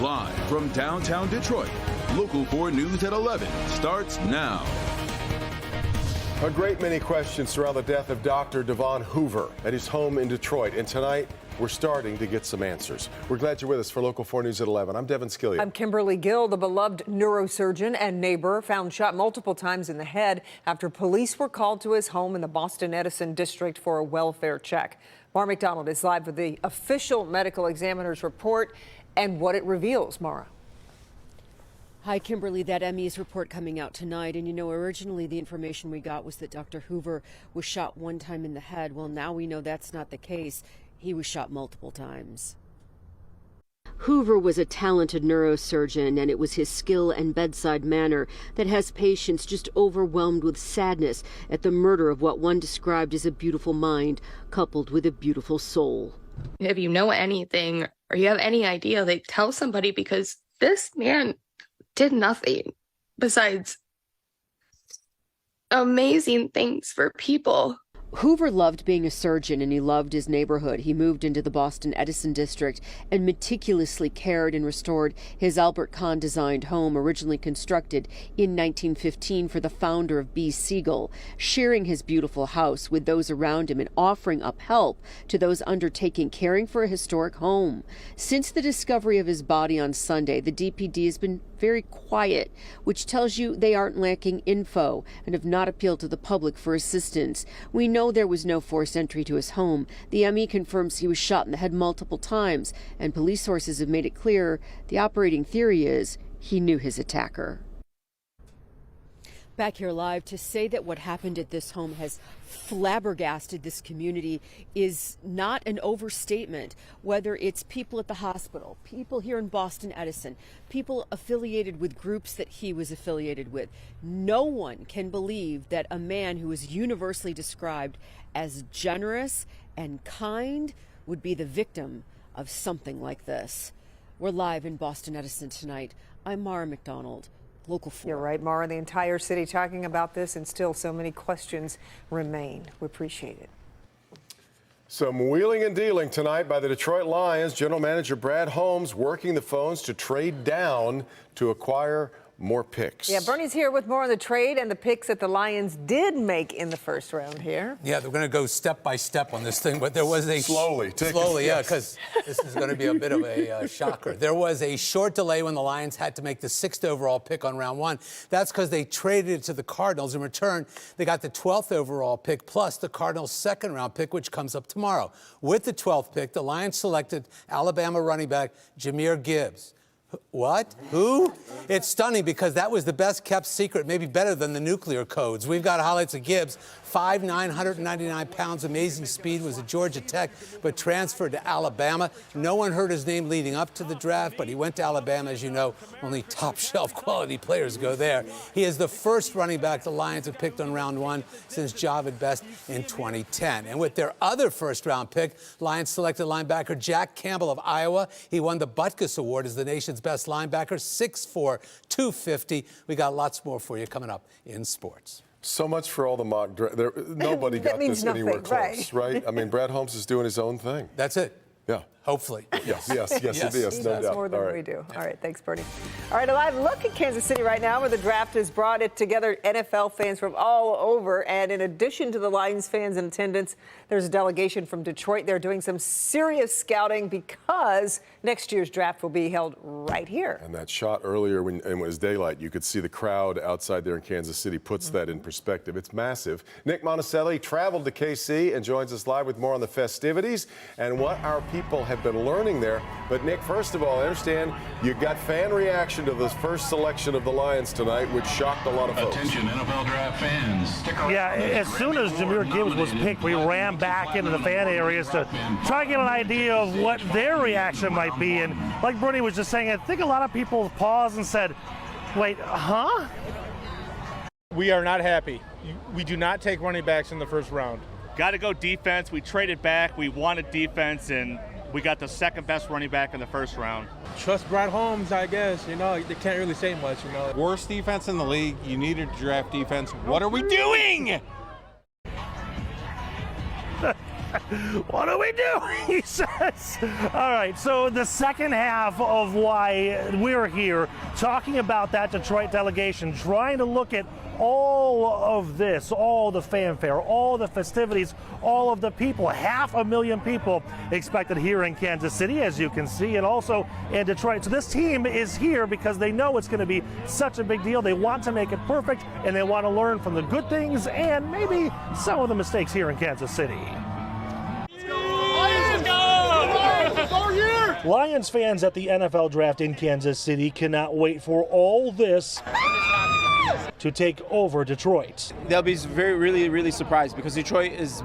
Live from downtown Detroit, Local 4 News at 11 starts now. A great many questions surround the death of Dr. Devon Hoover at his home in Detroit. And tonight, we're starting to get some answers. We're glad you're with us for Local 4 News at 11. I'm Devin Skillion. I'm Kimberly Gill. The beloved neurosurgeon and neighbor found shot multiple times in the head after police were called to his home in the Boston Edison district for a welfare check. Mara McDonald is live with the official medical examiner's report and what it reveals. Mara. Hi, Kimberly. That ME's report coming out tonight. And, you know, originally the information we got was that Dr. Hoover was shot one time in the head. Well, now we know that's not the case. He was shot multiple times. Hoover was a talented neurosurgeon, and it was his skill and bedside manner that has patients just overwhelmed with sadness at the murder of what one described as a beautiful mind coupled with a beautiful soul. If you know anything or you have any idea, like, tell somebody, because this man did nothing besides amazing things for people. Hoover loved being a surgeon, and he loved his neighborhood. He moved into the Boston Edison district and meticulously cared and restored his Albert Kahn designed home, originally constructed in 1915 for the founder of B. Siegel, sharing his beautiful house with those around him and offering up help to those undertaking caring for a historic home. Since the discovery of his body on Sunday, the DPD has been very quiet, which tells you they aren't lacking info and have not appealed to the public for assistance. We know there was no forced entry to his home. The ME confirms he was shot in the head multiple times, and police sources have made it clear the operating theory is he knew his attacker. Back here live to say that what happened at this home has flabbergasted this community is not an overstatement. Whether it's people at the hospital, people here in Boston Edison, people affiliated with groups that he was affiliated with, no one can believe that a man who is universally described as generous and kind would be the victim of something like this. We're live in Boston Edison tonight. I'm Mara McDonald. Local 4. You're right, Mara. The entire city talking about this, and still so many questions remain. We appreciate it. Some wheeling and dealing tonight by the Detroit Lions. General Manager Brad Holmes working the phones to trade down to acquire more picks. Yeah, Bernie's here with more on the trade and the picks that the Lions did make in the first round here. Yeah, they're going to go step by step on this thing, but there was a... Slowly, yeah, because this is going to be a bit of a shocker. There was a short delay when the Lions had to make the 6th overall pick on round 1. That's because they traded it to the Cardinals. In return, they got the 12th overall pick plus the Cardinals' 2nd round pick, which comes up tomorrow. With the 12th pick, the Lions selected Alabama running back Jahmyr Gibbs. What? Who? It's stunning because that was the best kept secret, maybe better than the nuclear codes. We've got highlights of Gibbs, 5'9", 199 pounds, amazing speed, was at Georgia Tech, but transferred to Alabama. No one heard his name leading up to the draft, but he went to Alabama. As you know, only top shelf quality players go there. He is the first running back the Lions have picked on round 1 since Javid Best in 2010. And with their other first round pick, Lions selected linebacker Jack Campbell of Iowa. He won the Butkus Award as the nation's best linebacker, 6'4", 250. We got lots more for you coming up in sports. So much for all the mock nobody got this anywhere close, right? I mean, Brad Holmes is doing his own thing. That's it. Yeah. Hopefully. Yes, it is. He No knows doubt. more than we do. All right, thanks, Bernie. All right, a live look at Kansas City right now, where the draft has brought it together NFL fans from all over. And in addition to the Lions fans in attendance, there's a delegation from Detroit. They're doing some serious scouting because next year's draft will be held right here. And that shot earlier when it was daylight, you could see the crowd outside there in Kansas City puts that in perspective. It's massive. Nick Monticelli traveled to KC and joins us live with more on the festivities and what our people have been learning there. But Nick, first of all, I understand you got fan reaction to this first selection of the Lions tonight, which shocked a lot of folks. Attention NFL draft fans. Yeah, as soon as Jahmyr Gibbs was picked, we ran back into the fan areas to try to get an idea of what their reaction might be. And like Bernie was just saying, I think a lot of people paused and said, wait, huh? We are not happy. We do not take running backs in the first round. Got to go defense. We traded back. We wanted defense, and we got the second best running back in the first round. Trust Brad Holmes, I guess. You know, they can't really say much, you know. Worst defense in the league. You needed to draft defense. What are we doing? what do we do? He says. All right, so the second half of why we're here, talking about that Detroit delegation, trying to look at all of this, all the fanfare, all the festivities, all of the people, 500,000 people expected here in Kansas City, as you can see, and also in Detroit. So this team is here because they know it's going to be such a big deal. They want to make it perfect, and they want to learn from the good things and maybe some of the mistakes here in Kansas City. Lions fans at the NFL draft in Kansas City cannot wait for all this to take over Detroit. They'll be really surprised because Detroit has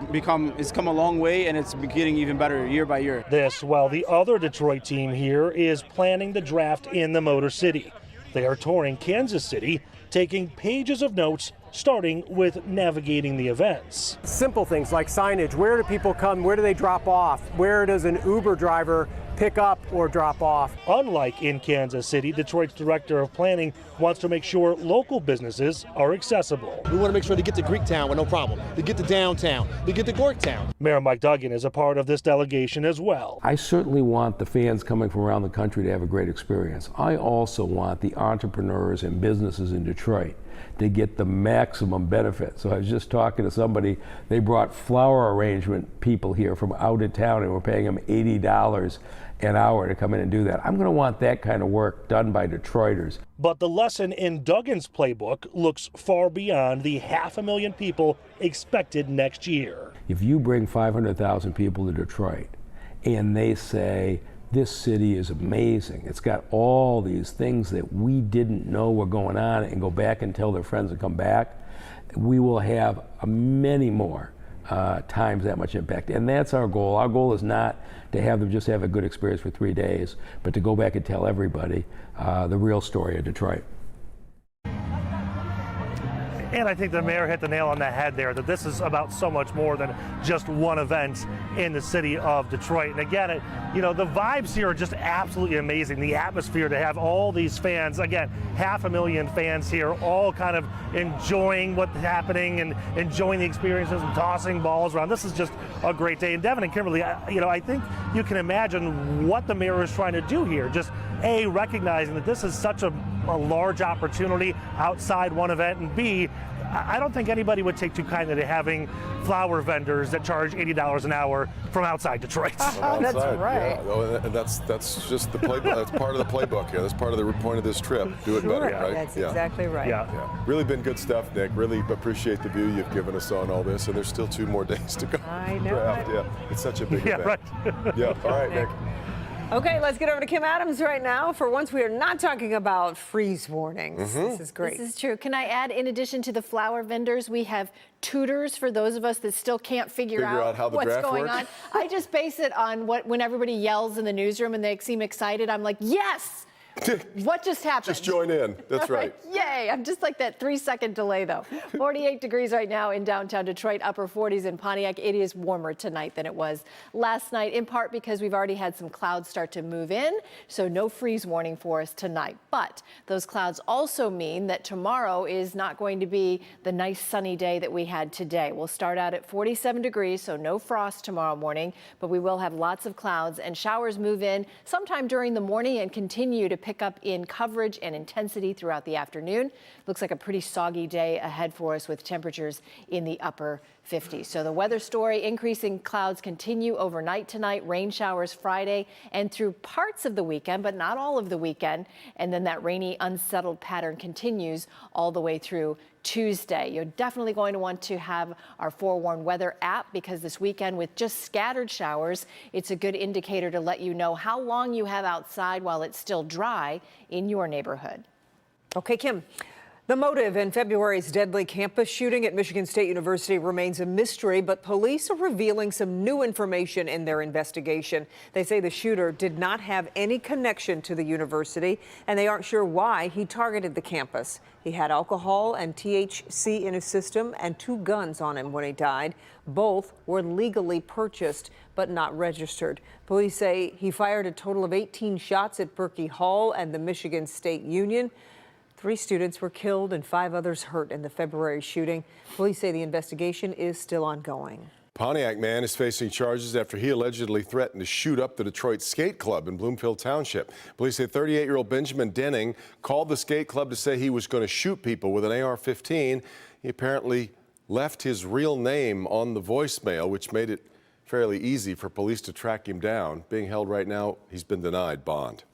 come a long way, and it's getting even better year by year. This while the other Detroit team here is planning the draft in the Motor City. They are touring Kansas City, taking pages of notes, starting with navigating the events. Simple things like signage. Where do people come? Where do they drop off? Where does an Uber driver pick up or drop off? Unlike in Kansas City, Detroit's director of planning wants to make sure local businesses are accessible. We want to make sure they get to Greektown with no problem. They get to downtown. They get to Gorktown. Mayor Mike Duggan is a part of this delegation as well. I certainly want the fans coming from around the country to have a great experience. I also want the entrepreneurs and businesses in Detroit to get the maximum benefit. So I was just talking to somebody, they brought flower arrangement people here from out of town and we're paying them $80 an hour to come in and do that. I'm going to want that kind of work done by Detroiters. But the lesson in Duggan's playbook looks far beyond the 500,000 people expected next year. If you bring 500,000 people to Detroit and they say, this city is amazing, it's got all these things that we didn't know were going on, and go back and tell their friends and come back, we will have many more times that much impact. And that's our goal. Our goal is not to have them just have a good experience for 3 days, but to go back and tell everybody the real story of Detroit. And I think the mayor hit the nail on the head there, that this is about so much more than just one event in the city of Detroit. And again, the vibes here are just absolutely amazing. The atmosphere to have all these fans, again, 500,000 fans here, all kind of enjoying what's happening and enjoying the experiences and tossing balls around. This is just a great day. And Devin and Kimberly, I think you can imagine what the mayor is trying to do here. Just recognizing that this is such a large opportunity outside one event, and B, I don't think anybody would take too kindly to having flower vendors that charge $80 an hour from outside Detroit. That's right. Yeah. And that's just the playbook. That's part of the playbook. Yeah, that's part of the point of this trip. Do it better, right? That's exactly right. Yeah. Really been good stuff, Nick. Really appreciate the view you've given us on all this. And there's still 2 more days to go. I know. Draft. Yeah, it's such a big event. Right. Yeah. All right, Nick. Okay, let's get over to Kim Adams right now. For once, we are not talking about freeze warnings. This is great. This is true. Can I add, in addition to the flower vendors, we have tutors for those of us that still can't figure out how the what's draft going works? on. I just base it on when everybody yells in the newsroom and they seem excited. I'm like, yes! What just happened? Just join in. That's right. Yay! I'm just like that 3-second delay, though. 48 degrees right now in downtown Detroit, upper 40s in Pontiac. It is warmer tonight than it was last night, in part because we've already had some clouds start to move in, so no freeze warning for us tonight. But those clouds also mean that tomorrow is not going to be the nice sunny day that we had today. We'll start out at 47 degrees, so no frost tomorrow morning, but we will have lots of clouds, and showers move in sometime during the morning and continue to pick up in coverage and intensity throughout the afternoon. Looks like a pretty soggy day ahead for us with temperatures in the upper 50s. So the weather story, increasing clouds continue overnight tonight, rain showers Friday and through parts of the weekend, but not all of the weekend. And then that rainy, unsettled pattern continues all the way through Tuesday. You're definitely going to want to have our Forewarn Weather app, because this weekend with just scattered showers, it's a good indicator to let you know how long you have outside while it's still dry in your neighborhood. Okay, Kim. The motive in February's deadly campus shooting at Michigan State University remains a mystery, but police are revealing some new information in their investigation. They say the shooter did not have any connection to the university, and they aren't sure why he targeted the campus. He had alcohol and THC in his system and 2 guns on him when he died. Both were legally purchased but not registered. Police say he fired a total of 18 shots at Berkey Hall and the Michigan State Union. 3 students were killed and 5 others hurt in the February shooting. Police say the investigation is still ongoing. Pontiac man is facing charges after he allegedly threatened to shoot up the Detroit Skate Club in Bloomfield Township. Police say 38-year-old Benjamin Denning called the skate club to say he was going to shoot people with an AR-15. He apparently left his real name on the voicemail, which made it fairly easy for police to track him down. Being held right now, he's been denied bond.